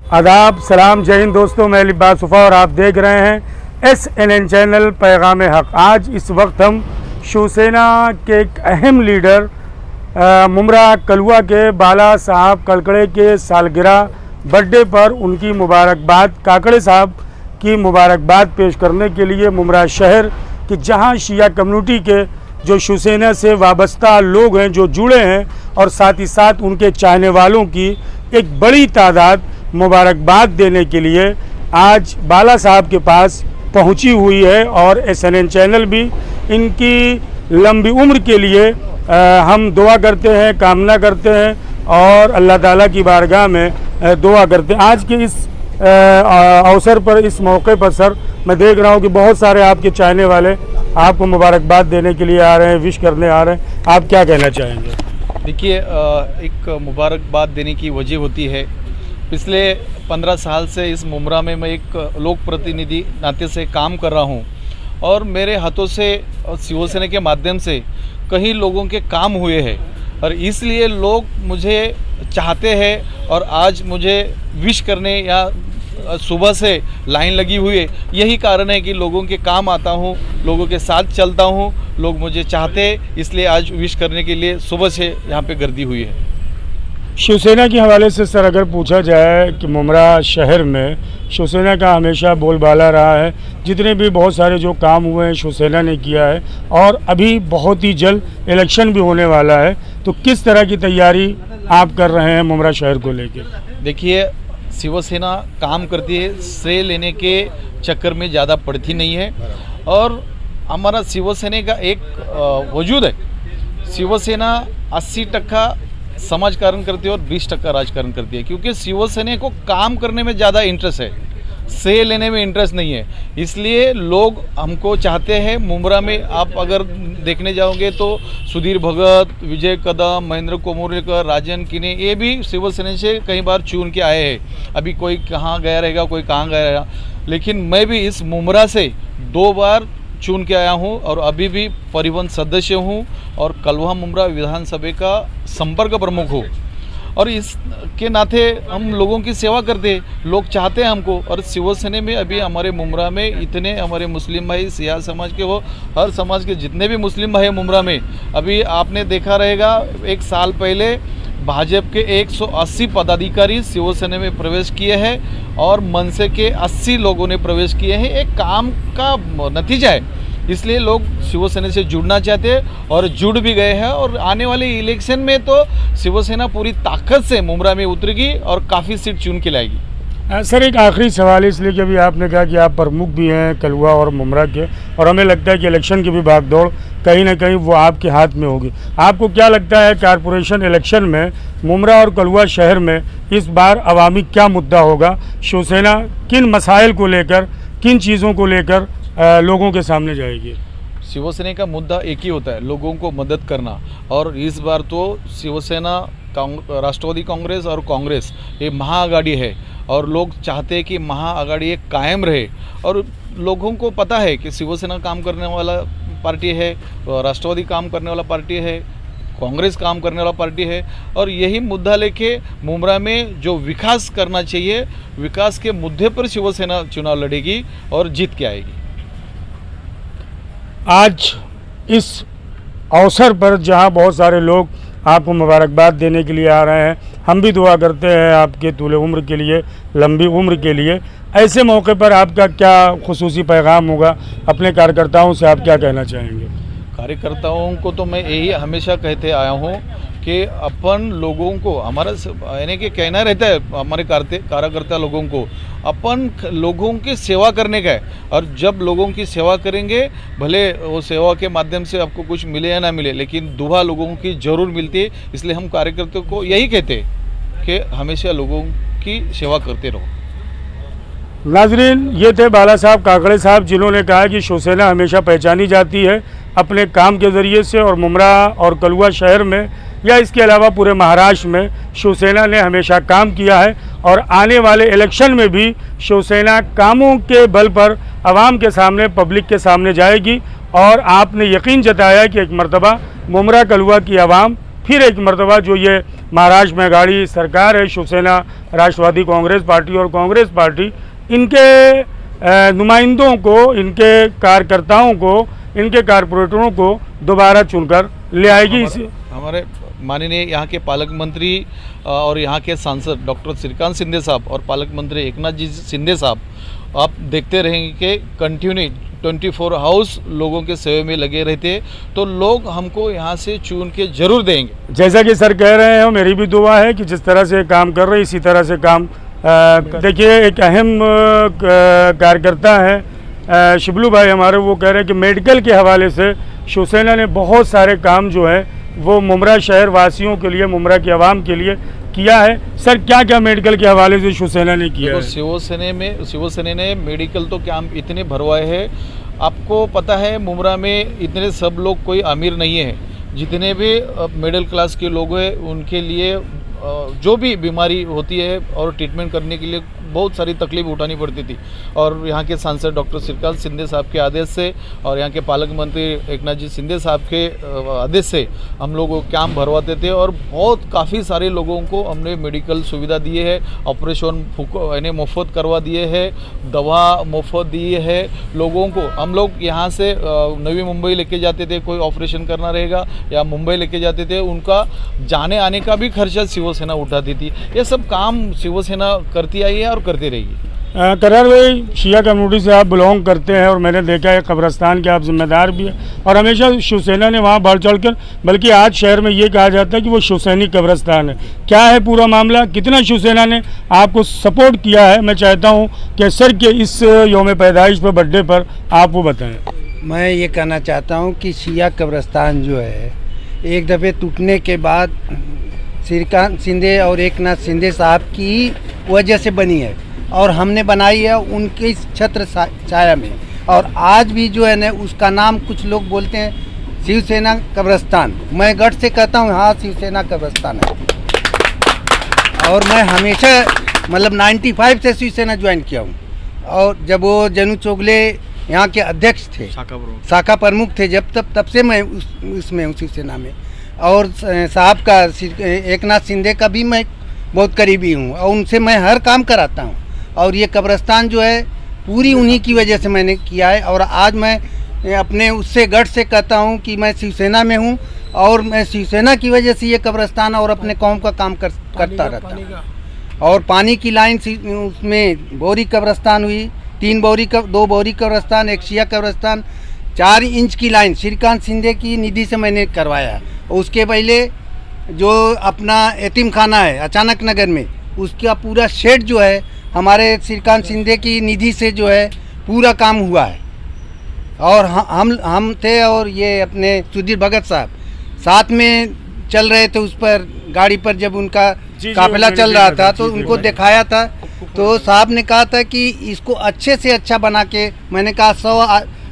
आदाब, सलाम, जय हिंद दोस्तों। मैं लिबास सुफ़ा और आप देख रहे हैं SNN चैनल पैगाम हक। आज इस वक्त हम शिवसेना के एक अहम लीडर मुमरा कलवा के बाला साहब कड़कड़े के सालगिरह बर्थडे पर उनकी मुबारकबाद, काकड़े साहब की मुबारकबाद पेश करने के लिए मुमरा शहर कि जहां शिया कम्युनिटी के जो शिवसेना से वाबस्ता लोग हैं, जो जुड़े हैं, और साथ ही साथ उनके चाहने वालों की एक बड़ी तादाद मुबारकबाद देने के लिए आज बाला साहब के पास पहुंची हुई है। और SNN चैनल भी इनकी लंबी उम्र के लिए हम दुआ करते हैं, कामना करते हैं और अल्लाह ताला की बारगाह में दुआ करते हैं। आज के इस अवसर पर, इस मौके पर सर, मैं देख रहा हूं कि बहुत सारे आपके चाहने वाले आपको मुबारकबाद देने के लिए आ रहे हैं, विश करने आ रहे हैं। आप क्या कहना चाहेंगे? देखिए, एक मुबारकबाद देने की वजह होती है, पिछले 15 साल से इस मुमरा में मैं एक लोक प्रतिनिधि नाते से काम कर रहा हूं और मेरे हाथों से शिवसेना के माध्यम से कई लोगों के काम हुए हैं और इसलिए लोग मुझे चाहते हैं और आज मुझे विश करने या सुबह से लाइन लगी हुई है। यही कारण है कि लोगों के काम आता हूं, लोगों के साथ चलता हूं, लोग मुझे चाहते हैं, इसलिए आज विश करने के लिए सुबह से यहाँ पे गर्दी हुई है। शिवसेना के हवाले से सर अगर पूछा जाए कि मुमरा शहर में शिवसेना का हमेशा बोलबाला रहा है, जितने भी बहुत सारे जो काम हुए हैं शिवसेना ने किया है और अभी बहुत ही जल्द इलेक्शन भी होने वाला है, तो किस तरह की तैयारी आप कर रहे हैं मुमरा शहर को लेकर? देखिए, शिवसेना काम करती है, श्रेय लेने के चक्कर में ज़्यादा पड़ती नहीं है और हमारा शिवसेना का एक वजूद है। शिवसेना 80% समाजकारण करती है और 20% राजकारण करती है, क्योंकि शिवसेना को काम करने में ज़्यादा इंटरेस्ट है, से लेने में इंटरेस्ट नहीं है। इसलिए लोग हमको चाहते हैं। मुमरा में आप अगर देखने जाओगे तो सुधीर भगत, विजय कदम, महेंद्र कोमुरेकर, राजन किने, ये भी शिवसेना से कई बार चुन के आए हैं। अभी कोई कहाँ गया रहेगा, कोई कहाँ गया रहेगा, लेकिन मैं भी इस मुमरा से 2 बार चुन के आया हूं और अभी भी परिवहन सदस्य हूं और कलवा मुमरा विधानसभा का संपर्क प्रमुख हूं और इसके नाते हम लोगों की सेवा करते हैं। लोग चाहते हैं हमको और शिवसेना में अभी हमारे मुमरा में इतने हमारे मुस्लिम भाई, सिया समाज के, वो हर समाज के जितने भी मुस्लिम भाई मुमरा में, अभी आपने देखा रहेगा 1 साल पहले भाजपा के 180 पदाधिकारी शिवसेना में प्रवेश किए हैं और मनसे के 80 लोगों ने प्रवेश किए हैं। एक काम का नतीजा है, इसलिए लोग शिवसेना से जुड़ना चाहते हैं और जुड़ भी गए हैं और आने वाले इलेक्शन में तो शिवसेना पूरी ताकत से मुमरा में उतरेगी और काफ़ी सीट चुन के लाएगी। सर एक आखिरी सवाल, इसलिए कि अभी आपने कहा कि आप प्रमुख भी हैं कलवा और मुमरा के, और हमें लगता है कि इलेक्शन की भी भागदौड़ कहीं ना कहीं वो आपके हाथ में होगी। आपको क्या लगता है कारपोरेशन इलेक्शन में मुमरा और कलवा शहर में इस बार अवामी क्या मुद्दा होगा? शिवसेना किन मसाइल को लेकर, किन चीज़ों को लेकर लोगों के सामने जाएगी? शिवसेना का मुद्दा एक ही होता है, लोगों को मदद करना। और इस बार तो शिवसेना, राष्ट्रवादी कांग्रेस और कांग्रेस ये महाआघाड़ी है और लोग चाहते हैं कि महाआघाड़ी एक कायम रहे और लोगों को पता है कि शिवसेना काम करने वाला पार्टी है, राष्ट्रवादी काम करने वाला पार्टी है, कांग्रेस काम करने वाला पार्टी है और यही मुद्दा लेके मुमरा में जो विकास करना चाहिए, विकास के मुद्दे पर शिवसेना चुनाव लड़ेगी और जीत के आएगी। आज इस अवसर पर जहां बहुत सारे लोग आपको मुबारकबाद देने के लिए आ रहे हैं, हम भी दुआ करते हैं आपके तूले उम्र के लिए, लंबी उम्र के लिए। ऐसे मौके पर आपका क्या खुसूसी पैगाम होगा? अपने कार्यकर्ताओं से आप क्या कहना चाहेंगे? कार्यकर्ताओं को तो मैं यही हमेशा कहते आया हूँ कि अपन लोगों को हमारा यानी कि कहना रहता है हमारे कार्यकर्ता लोगों को अपन लोगों की सेवा करने का है, और जब लोगों की सेवा करेंगे भले वो सेवा के माध्यम से आपको कुछ मिले या ना मिले, लेकिन दुआ लोगों की ज़रूर मिलती है। इसलिए हम कार्यकर्ताओं को यही कहते हैं कि हमेशा लोगों की सेवा करते रहो। नाजरीन, ये थे बाला साहब काकड़े साहब, जिन्होंने कहा कि शिवसेना हमेशा पहचानी जाती है अपने काम के ज़रिए से, और मुमरा और कलुआ शहर में या इसके अलावा पूरे महाराष्ट्र में शिवसेना ने हमेशा काम किया है, और आने वाले इलेक्शन में भी शिवसेना कामों के बल पर आवाम के सामने, पब्लिक के सामने जाएगी। और आपने यकीन जताया कि एक मरतबा मुमरा कलुआ की आवाम फिर एक मरतबा जो ये महाराष्ट्र में गाड़ी सरकार है शिवसेना, राष्ट्रवादी कांग्रेस पार्टी और कांग्रेस पार्टी, इनके नुमाइंदों को, इनके कार्यकर्ताओं को, इनके कारपोरेटरों को दोबारा चुनकर ले आएगी। हमारे माननीय यहाँ के पालक मंत्री और यहाँ के सांसद डॉक्टर श्रीकांत शिंदे साहब और पालक मंत्री एकनाथ जी शिंदे साहब, आप देखते रहेंगे कि कंटिन्यू 24 हाउस लोगों के सेवा में लगे रहते हैं, तो लोग हमको यहाँ से चुन के जरूर देंगे। जैसा कि सर कह रहे हैं, मेरी भी दुआ है कि जिस तरह से काम कर रहे इसी तरह से काम। देखिए, एक अहम कार्यकर्ता है शिबलू भाई हमारे, वो कह रहे हैं कि मेडिकल के हवाले से शिवसेना ने बहुत सारे काम जो है वो मुमरा शहर वासियों के लिए, मुमरा की आवाम के लिए किया है। सर, क्या क्या मेडिकल के हवाले से शिवसेना ने किया है? शिवसेना ने मेडिकल तो कैंप इतने भरवाए हैं। आपको पता है मुमरा में इतने सब लोग कोई अमीर नहीं है, जितने भी मिडिल क्लास के लोग हैं उनके लिए जो भी बीमारी होती है और ट्रीटमेंट करने के लिए बहुत सारी तकलीफ उठानी पड़ती थी, और यहाँ के सांसद डॉक्टर श्रीकांत शिंदे साहब के आदेश से और यहाँ के पालक मंत्री एकनाथ जी शिंदे साहब के आदेश से हम लोग कैंप भरवाते थे, और बहुत काफ़ी सारे लोगों को हमने मेडिकल सुविधा दिए है, ऑपरेशन यानी मुफ्त करवा दिए है, दवा मुफ्त दिए है लोगों को। हम लोग यहाँ से नवी मुंबई लेके जाते थे, कोई ऑपरेशन करना रहेगा या मुंबई लेके जाते थे, उनका जाने आने का भी खर्चा शिवसेना उठाती थी। ये सब काम शिवसेना करती आई है और करती रहेगी। करार भाई, शिया कम्युनिटी से आप बिलोंग करते हैं और मैंने देखा है कब्रिस्तान के आप जिम्मेदार भी हैं, और हमेशा शिवसेना ने वहाँ बढ़ चढ़कर, बल्कि आज शहर में ये कहा जाता है कि वो शिवसैनिक कब्रिस्तान है। क्या है पूरा मामला, कितना शिवसेना ने आपको सपोर्ट किया है? मैं चाहता हूँ कि सर के इस यौम पैदाइश पर, बर्थडे पर आप वो बताएँ। मैं ये कहना चाहता हूँ कि शिया कब्रिस्तान जो है एक दफ़े टूटने के बाद श्रीकांत शिंदे और एकनाथ शिंदे साहब की वजह से बनी है, और हमने बनाई है उनके छत्र छाया में। और आज भी जो है ना, उसका नाम कुछ लोग बोलते हैं शिवसेना कब्रिस्तान। मैं गढ़ से कहता हूँ हाँ, शिवसेना कब्रिस्तान है। और मैं हमेशा मतलब 95 से शिवसेना ज्वाइन किया हूँ, और जब वो जनू चोगले यहाँ के अध्यक्ष थे, शाखा प्रमुख थे, तब से मैं उसमें हूँ शिवसेना में। और साहब का एकनाथ शिंदे का भी मैं बहुत करीबी हूँ, और उनसे मैं हर काम कराता हूँ। और ये कब्रिस्तान जो है पूरी उन्हीं की वजह से मैंने किया है, और आज मैं अपने उससे गढ़ से कहता हूँ कि मैं शिवसेना में हूँ, और मैं शिवसेना की वजह से ये कब्रिस्तान और अपने कौम का काम करता रहता हूँ। और पानी की लाइन उसमें बोरी कब्रिस्तान हुई, 2 बोरी कब्रिस्तान, एक शिया कब्रिस्तान, 4 इंच की लाइन श्रीकांत शिंदे की निधि से मैंने करवाया। उसके पहले जो अपना यतीम खाना है अचानक नगर में, उसका पूरा शेड जो है हमारे श्रीकांत शिंदे की निधि से जो है पूरा काम हुआ है। और हम थे, और ये अपने सुधीर भगत साहब साथ में चल रहे थे उस पर, गाड़ी पर जब उनका काफिला चल रहा था तो उनको दिखाया था, तो साहब ने कहा था कि इसको अच्छे से अच्छा बना के, मैंने कहा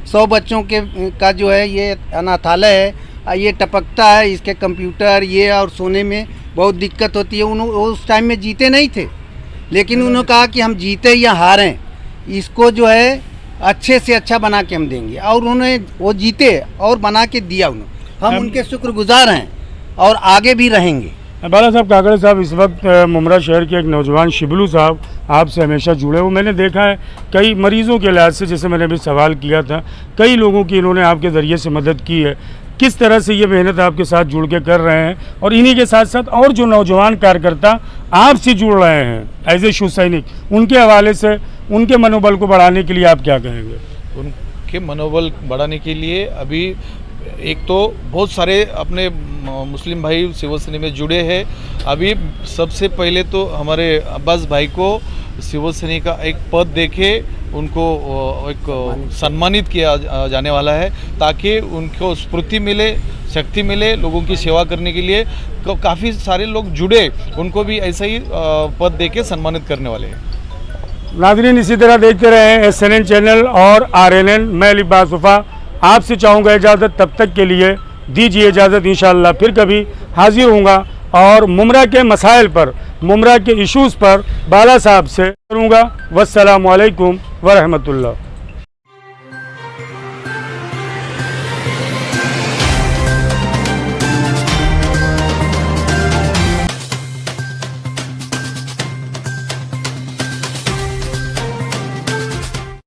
100 बच्चों का जो है ये अनाथालय है, ये टपकता है, इसके कंप्यूटर ये और सोने में बहुत दिक्कत होती है। उस टाइम में जीते नहीं थे, लेकिन उन्होंने कहा कि हम जीते या हारें, इसको जो है अच्छे से अच्छा बना के हम देंगे, और उन्होंने वो जीते और बना के दिया उन्होंने। हम उनके शुक्रगुजार हैं और आगे भी रहेंगे। बाला साहब काकड़े साहब, इस वक्त मुमरा शहर के एक नौजवान शिबलू साहब आपसे हमेशा जुड़े हुए, मैंने देखा है कई मरीज़ों के लिहाज से, जैसे मैंने अभी सवाल किया था, कई लोगों की इन्होंने आपके ज़रिए से मदद की है। किस तरह से ये मेहनत आपके साथ जुड़ के कर रहे हैं, और इन्हीं के साथ साथ और जो नौजवान कार्यकर्ता आपसे जुड़ रहे हैं एज ए शिव सैनिक, उनके हवाले से, उनके मनोबल को बढ़ाने के लिए आप क्या कहेंगे? उनके मनोबल बढ़ाने के लिए अभी एक तो बहुत सारे अपने मुस्लिम भाई शिवसेना में जुड़े हैं। अभी सबसे पहले तो हमारे अब्बास भाई को शिवसेना का एक पद देके उनको एक सम्मानित किया जाने वाला है, ताकि उनको स्फूर्ति मिले, शक्ति मिले लोगों की सेवा करने के लिए। काफ़ी सारे लोग जुड़े, उनको भी ऐसा ही पद देके सम्मानित करने वाले हैं। नाज़रीन, इसी तरह देखते रहे SNN चैनल और RNN। मैं लिबास वफा आपसे चाहूँगा इजाज़त, तब तक के लिए दीजिए इजाज़त। इंशाअल्लाह फिर कभी हाजिर होऊंगा और मुमरा के मसाइल पर, मुमरा के इश्यूज़ पर बाला साहब से करूँगा। वस्सलामु अलैकुम वरहमतुल्लाह।